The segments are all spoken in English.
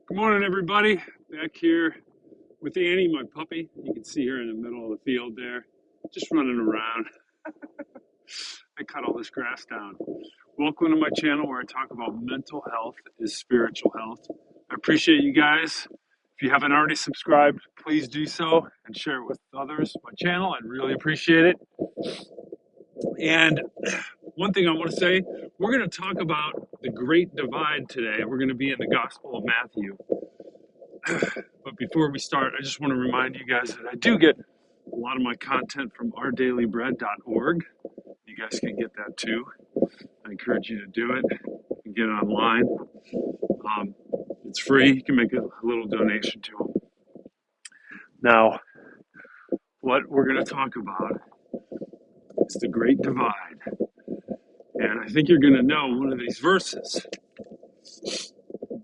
Good morning, everybody. Back here with Annie, my puppy. You can see her in the middle of the field there, just running around. I cut all this grass down. Welcome to my channel where I talk about mental health is spiritual health. I appreciate you guys. If you haven't already subscribed, please do so and share it with others. My channel, I'd really appreciate it. And one thing I want to say, we're going to talk about the Great Divide today. We're going to be in the Gospel of Matthew. But before we start, I just want to remind you guys that I do get a lot of my content from ourdailybread.org. You guys can get that too. I encourage you to do it. You can get it online. It's free. You can make a little donation to them. Now, what we're going to talk about is the Great Divide. And I think you're going to know one of these verses.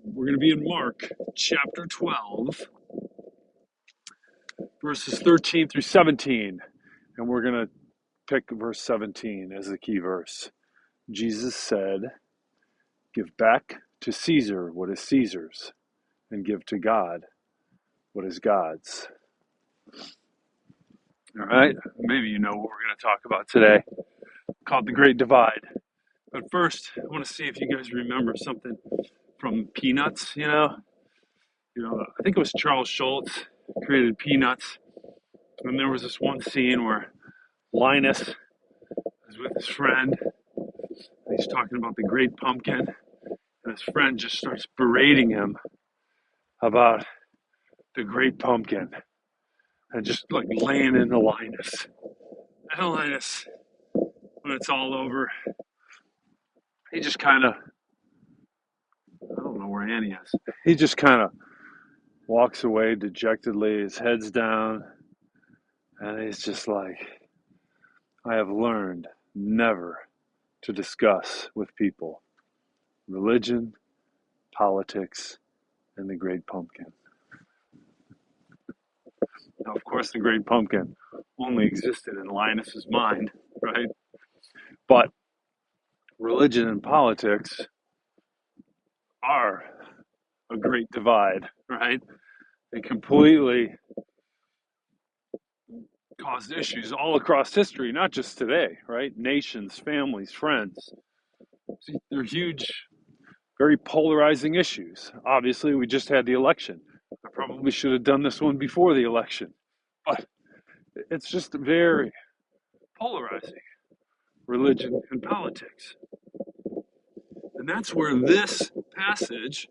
We're going to be in Mark chapter 12, verses 13 through 17. And we're going to pick verse 17 as the key verse. Jesus said, "Give back to Caesar what is Caesar's, and give to God what is God's." All right, maybe you know what we're going to talk about today, called the Great Divide. But first, I want to see if you guys remember something from Peanuts. I think it was Charles Schultz created Peanuts, and there was this one scene where Linus is with his friend. He's talking about the Great Pumpkin, and his friend just starts berating him about the Great Pumpkin and just like laying into Linus. And Linus, when it's all over, he just kind of, I don't know where Annie is. He just kind of walks away dejectedly, his head's down, and he's just like, I have learned never to discuss with people religion, politics, and the Great Pumpkin. Now, of course, the Great Pumpkin only existed in Linus's mind, right? But religion and politics are a great divide, right? They completely caused issues all across history, not just today, right? Nations, families, friends. See, they're huge, very polarizing issues. Obviously, we just had the election. I probably should have done this one before the election, but it's just very polarizing, religion and politics. And that's where this passage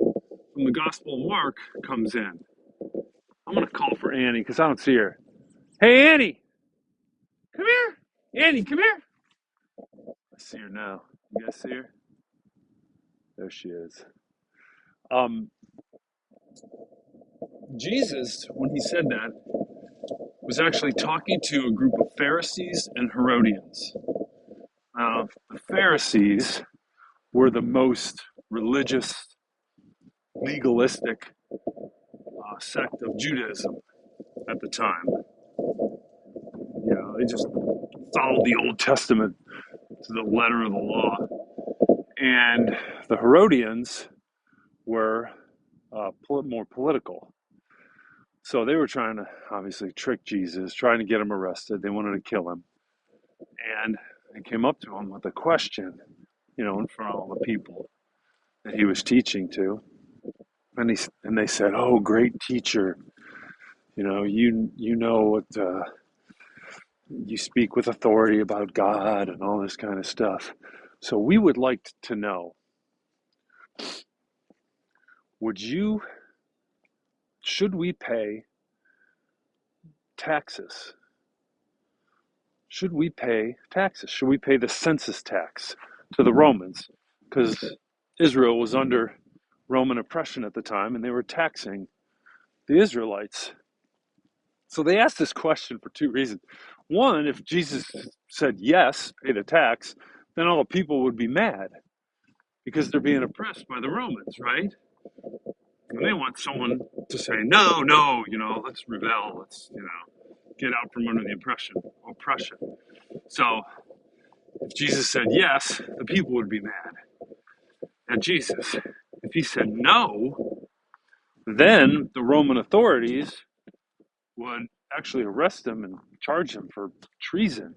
from the Gospel of Mark comes in. I'm going to call for Annie because I don't see her. Hey, Annie! Come here! Annie, come here! I see her now. You guys see her? There she is. Jesus, when he said that, was actually talking to a group of Pharisees and Herodians. Now, the Pharisees were the most religious, legalistic sect of Judaism at the time. They just followed the Old Testament to the letter of the law. And the Herodians were more political. So they were trying to obviously trick Jesus, trying to get him arrested. They wanted to kill him. And they came up to him with a question, in front of all the people that he was teaching to. And they said, "Oh, great teacher, you know what, you speak with authority about God and all this kind of stuff. So we would like to know, should we pay taxes? Should we pay taxes? Should we pay the census tax to the Romans?" Because Israel was under Roman oppression at the time, and they were taxing the Israelites. So they asked this question for two reasons. One, if Jesus said yes, pay the tax, then all the people would be mad because they're being oppressed by the Romans, right? And they want someone to say, no, let's rebel, let's, get out from under the oppression. So if Jesus said yes, the people would be mad at Jesus. If he said no, then the Roman authorities would actually arrest him and charge him for treason.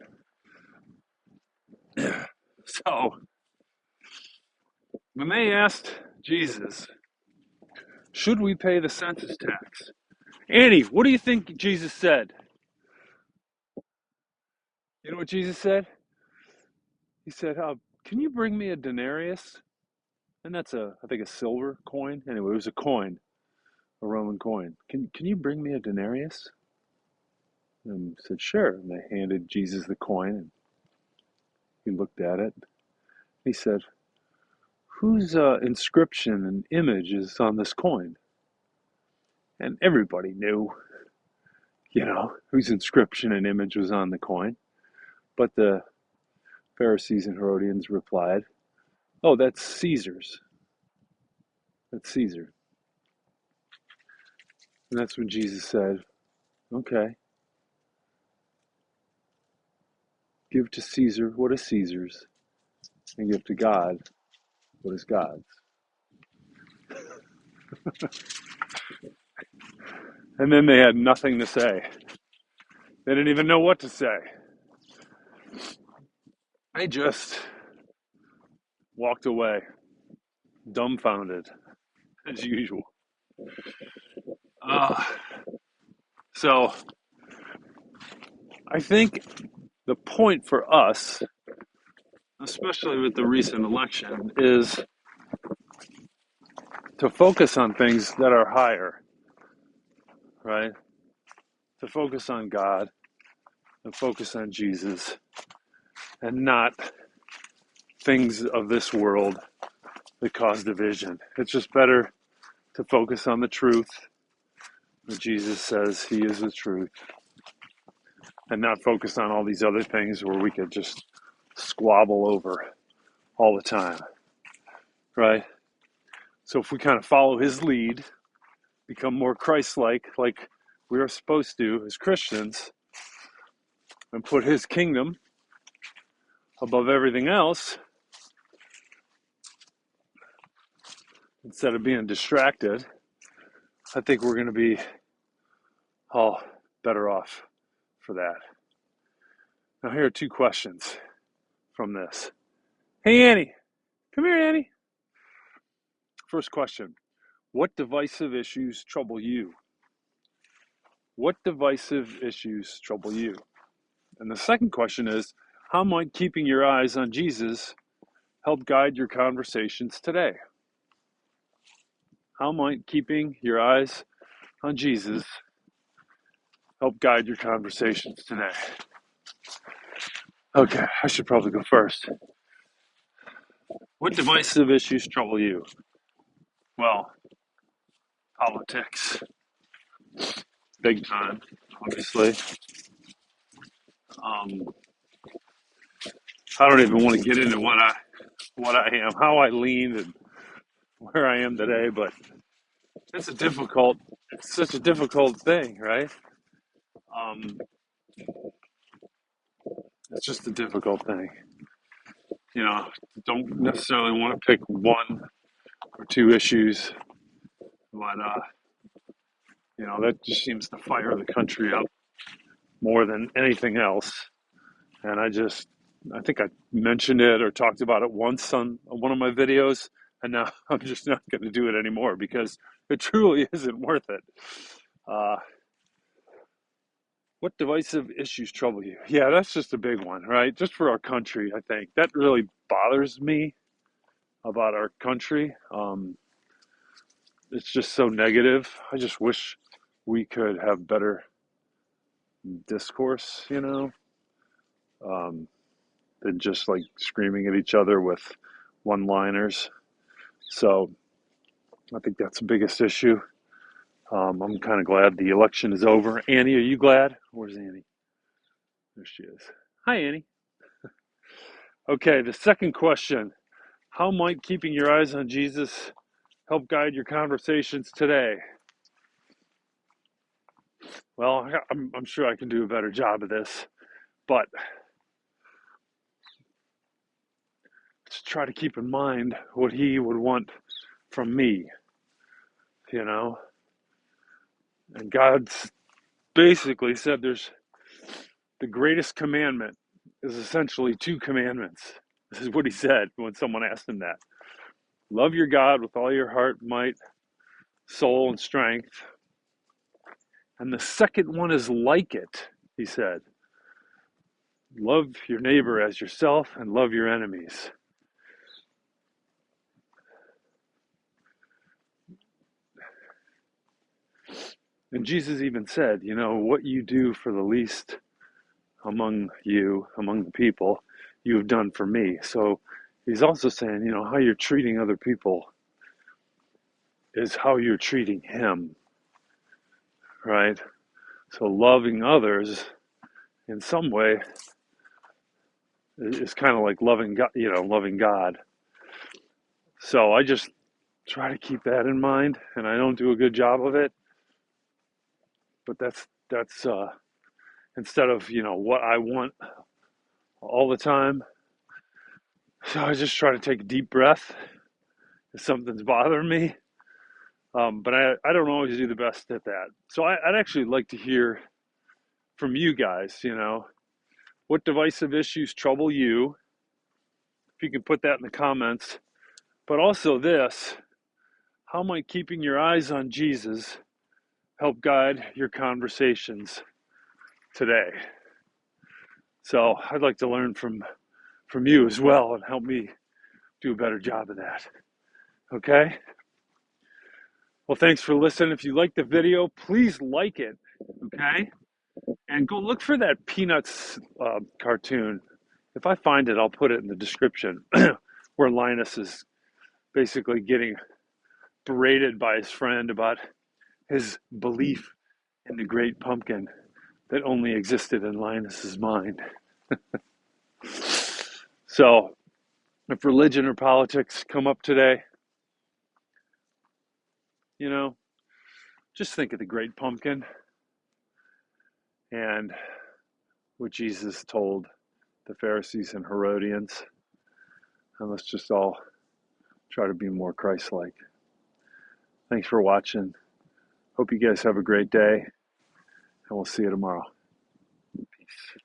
So when they asked Jesus, should we pay the census tax? Annie, what do you think Jesus said? You know what Jesus said? He said, can you bring me a denarius? And that's I think a silver coin. Anyway, it was a coin, a Roman coin. Can you bring me a denarius? And he said, sure. And they handed Jesus the coin, and he looked at it. He said, whose inscription and image is on this coin? And everybody knew, whose inscription and image was on the coin. But the Pharisees and Herodians replied, oh, that's Caesar's. That's Caesar. And that's when Jesus said, okay, give to Caesar what is Caesar's, and give to God what is God's. And then they had nothing to say. They didn't even know what to say. They just walked away, dumbfounded, as usual. So I think the point for us, especially with the recent election, is to focus on things that are higher, right? To focus on God and focus on Jesus and not things of this world that cause division. It's just better to focus on the truth. Jesus says he is the truth, and not focus on all these other things where we could just squabble over all the time, right? So if we kind of follow his lead, become more Christ-like, like we are supposed to as Christians, and put his kingdom above everything else, instead of being distracted, I think we're going to be all better off for that. Now, here are two questions from this. Hey, Annie. Come here, Annie. First question. What divisive issues trouble you? What divisive issues trouble you? And the second question is, how might keeping your eyes on Jesus help guide your conversations today? How might keeping your eyes on Jesus help guide your conversations today? Okay, I should probably go first. What divisive issues trouble you? Well, politics, big time, obviously. I don't even want to get into what I am, how I lean, and where I am today, but it's such a difficult thing, right? It's just a difficult thing. Don't necessarily want to pick one or two issues, but that just seems to fire the country up more than anything else. And I think I mentioned it or talked about it once on one of my videos, and now I'm just not going to do it anymore because it truly isn't worth it. What divisive issues trouble you? Yeah, that's just a big one, right? Just for our country, I think. That really bothers me about our country. It's just so negative. I just wish we could have better discourse, than just like screaming at each other with one-liners. So I think that's the biggest issue. I'm kind of glad the election is over. Annie, are you glad? Where's Annie? There she is. Hi, Annie. Okay, the second question. How might keeping your eyes on Jesus help guide your conversations today? Well, I'm sure I can do a better job of this, but to try to keep in mind what he would want from me, And God's basically said there's the greatest commandment is essentially two commandments. This is what he said when someone asked him that. Love your God with all your heart, might, soul, and strength. And the second one is like it, he said. Love your neighbor as yourself and love your enemies. And Jesus even said, what you do for the least among the people, you have done for me. So he's also saying, how you're treating other people is how you're treating him, right? So loving others in some way is kind of like loving God, loving God. So I just try to keep that in mind, and I don't do a good job of it. But that's instead of what I want all the time. So I just try to take a deep breath if something's bothering me. But I don't always do the best at that. So I'd actually like to hear from you guys, what divisive issues trouble you? If you can put that in the comments. But also this, how might keeping your eyes on Jesus help guide your conversations today? So I'd like to learn from you as well and help me do a better job of that. Okay? Well, thanks for listening. If you like the video, please like it. Okay? And go look for that Peanuts cartoon. If I find it, I'll put it in the description where Linus is basically getting berated by his friend about his belief in the great pumpkin that only existed in Linus's mind. So, if religion or politics come up today, just think of the great pumpkin and what Jesus told the Pharisees and Herodians. And let's just all try to be more Christ-like. Thanks for watching. Hope you guys have a great day, and we'll see you tomorrow. Peace.